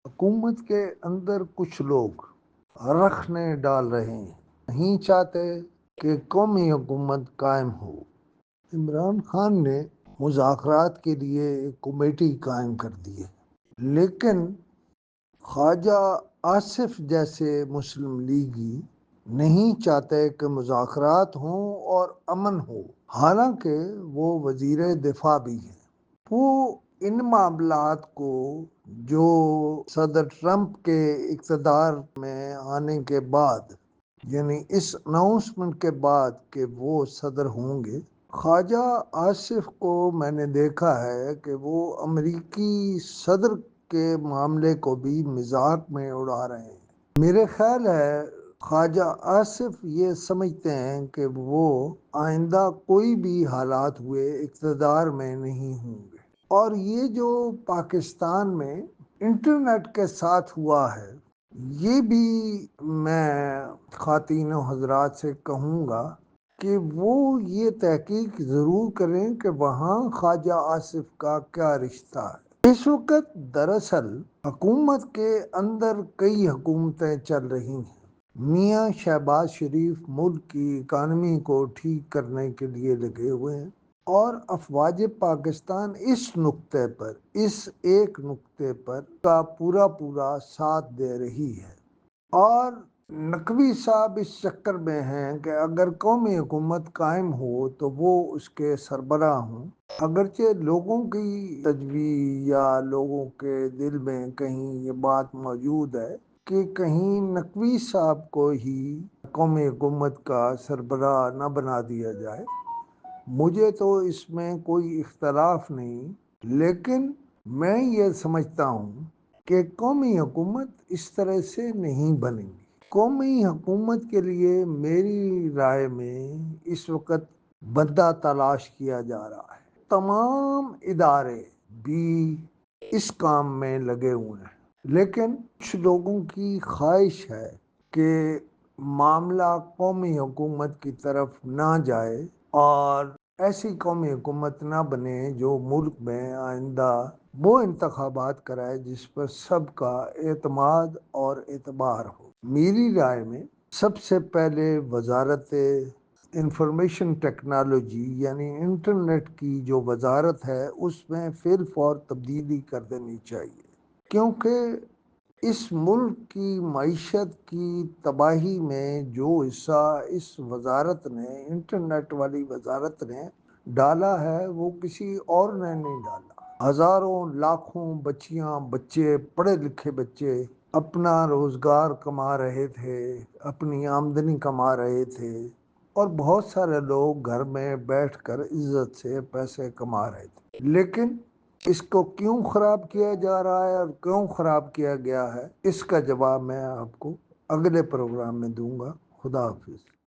حکومت کے اندر کچھ لوگ رخنے ڈال رہے ہیں، نہیں چاہتے کہ قومی حکومت قائم ہو۔ عمران خان نے مذاکرات کے لیے ایک کمیٹی قائم کر دی ہے، لیکن خواجہ آصف جیسے مسلم لیگی نہیں چاہتے کہ مذاکرات ہوں اور امن ہو، حالانکہ وہ وزیر دفاع بھی ہیں۔ وہ ان معاملات کو جو صدر ٹرمپ کے اقتدار میں آنے کے بعد، یعنی اس اناؤنسمنٹ کے بعد کہ وہ صدر ہوں گے، خواجہ آصف کو میں نے دیکھا ہے کہ وہ امریکی صدر کے معاملے کو بھی مذاق میں اڑا رہے ہیں۔ میرے خیال ہے خواجہ آصف یہ سمجھتے ہیں کہ وہ آئندہ کوئی بھی حالات ہوئے اقتدار میں نہیں ہوں گے، اور یہ جو پاکستان میں انٹرنیٹ کے ساتھ ہوا ہے، یہ بھی میں خواتین و حضرات سے کہوں گا کہ وہ یہ تحقیق ضرور کریں کہ وہاں خواجہ آصف کا کیا رشتہ ہے۔ اس وقت دراصل حکومت کے اندر کئی حکومتیں چل رہی ہیں۔ میاں شہباز شریف ملک کی اکانومی کو ٹھیک کرنے کے لیے لگے ہوئے ہیں، اور افواج پاکستان اس نقطے پر، اس ایک نقطے پر کا پورا ساتھ دے رہی ہے۔ اور نقوی صاحب اس چکر میں ہیں کہ اگر قومی حکومت قائم ہو تو وہ اس کے سربراہ ہوں، اگرچہ لوگوں کی تجویز یا لوگوں کے دل میں کہیں یہ بات موجود ہے کہ کہیں نقوی صاحب کو ہی قومی حکومت کا سربراہ نہ بنا دیا جائے۔ مجھے تو اس میں کوئی اختلاف نہیں، لیکن میں یہ سمجھتا ہوں کہ قومی حکومت اس طرح سے نہیں بنے گی۔ قومی حکومت کے لیے میری رائے میں اس وقت بندہ تلاش کیا جا رہا ہے۔ تمام ادارے بھی اس کام میں لگے ہوئے ہیں، لیکن کچھ لوگوں کی خواہش ہے کہ معاملہ قومی حکومت کی طرف نہ جائے اور ایسی قومی حکومت نہ بنے جو ملک میں آئندہ وہ انتخابات کرائے جس پر سب کا اعتماد اور اعتبار ہو۔ میری رائے میں سب سے پہلے وزارت انفارمیشن ٹیکنالوجی یعنی انٹرنیٹ کی جو وزارت ہے اس میں فی الفور تبدیلی کر دینی چاہیے، کیونکہ اس ملک کی معیشت کی تباہی میں جو حصہ اس وزارت نے، انٹرنیٹ والی وزارت نے ڈالا ہے، وہ کسی اور نے نہیں ڈالا۔ ہزاروں لاکھوں بچیاں، بچے، پڑھے لکھے بچے اپنا روزگار کما رہے تھے، اپنی آمدنی کما رہے تھے، اور بہت سارے لوگ گھر میں بیٹھ کر عزت سے پیسے کما رہے تھے، لیکن اس کو کیوں خراب کیا جا رہا ہے اور کیوں خراب کیا گیا ہے، اس کا جواب میں آپ کو اگلے پروگرام میں دوں گا۔ خدا حافظ۔